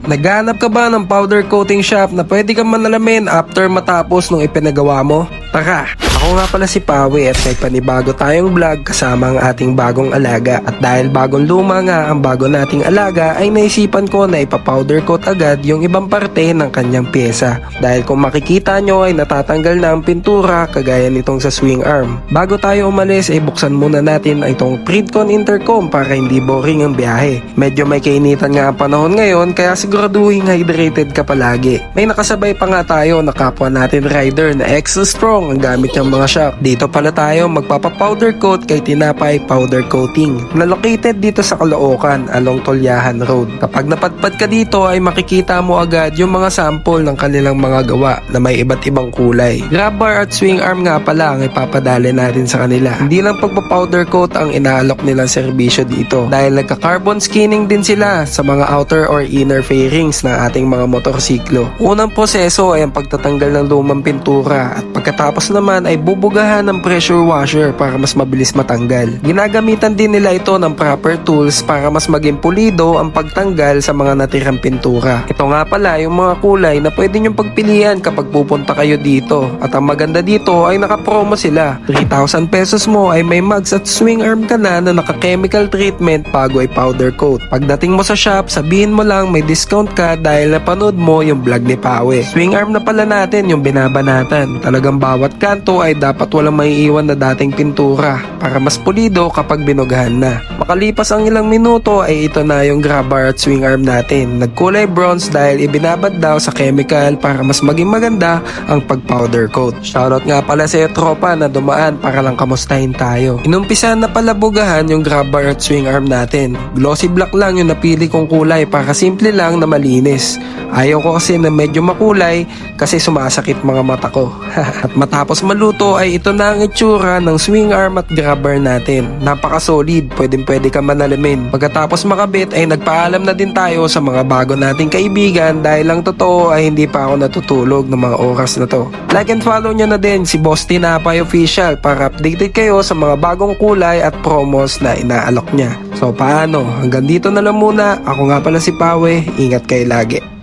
Naghahanap ka ba ng powder coating shop na pwede kang manalamin after matapos nung ipinagawa mo? Tara! Ako nga pala si Pawi at may panibago tayong vlog kasama ang ating bagong alaga. At dahil bagong luma nga ang bago nating alaga ay naisipan ko na ipapowder coat agad yung ibang parte ng kanyang pyesa. Dahil kung makikita nyo ay natatanggal na ang pintura kagaya nitong sa swing arm. Bago tayo umalis ay buksan muna natin itong Pridcon intercom para hindi boring ang biyahe. Medyo may kainitan nga ang panahon ngayon kaya siguraduhin hydrated ka palagi. May nakasabay pa nga tayo na kapwa natin rider na Exo Strong ang gamit ng mga shop. Dito pala tayo magpapa-powder coat kay Tinapay Powder Coating na located dito sa Caloocan along Tolyahan Road. Kapag napadpad ka dito ay makikita mo agad yung mga sample ng kanilang mga gawa na may iba't ibang kulay. Grab bar at swing arm nga pala ang ipapadali natin sa kanila. Hindi lang pagpa-powder coat ang inaalok nilang serbisyo dito dahil nagka-carbon skinning din sila sa mga outer or inner fairings ng ating mga motorsiklo. Unang proseso ay ang pagtatanggal ng lumang pintura at pagkatapos naman ay bubugahan ng pressure washer para mas mabilis matanggal. Ginagamitan din nila ito ng proper tools para mas maging pulido ang pagtanggal sa mga natirang pintura. Ito nga pala yung mga kulay na pwede nyong pagpilian kapag pupunta kayo dito. At ang maganda dito ay nakapromo sila. 3,000 pesos mo ay may mugs at swing arm ka na naka-chemical treatment bago ay powder coat. Pagdating mo sa shop, sabihin mo lang may discount ka dahil napanood mo yung vlog ni Pawe. Swing arm na pala natin yung binabanatan. Talagang bawat kanto ay dapat walang maiiwan na dating pintura para mas pulido kapag binugahan na. Makalipas ang ilang minuto ay ito na yung grab bar at swing arm natin. Nagkulay bronze dahil ibinabad daw sa chemical para mas maging maganda ang pag-powder coat. Shoutout nga pala sa tropa na dumaan para lang kamustahin tayo. Inumpisahan na pala bugahan yung grab bar at swing arm natin. Glossy black lang yung napili kong kulay para simple lang na malinis. Ayaw ko kasi na medyo makulay kasi sumasakit mga mata ko. At matapos maluto ay ito na ang itsura ng swing arm at grab bar natin. Napaka-solid, pwede ka manalamin. Pagkatapos makabit ay nagpaalam na din tayo sa mga bago nating kaibigan dahil lang totoo ay hindi pa ako natutulog ng mga oras na to. Like and follow nyo na din si Boss Tinapay Official para updated kayo sa mga bagong kulay at promos na inaalok niya. So paano? Hanggang dito na lang muna. Ako nga pala si Pawe. Ingat kayo lagi.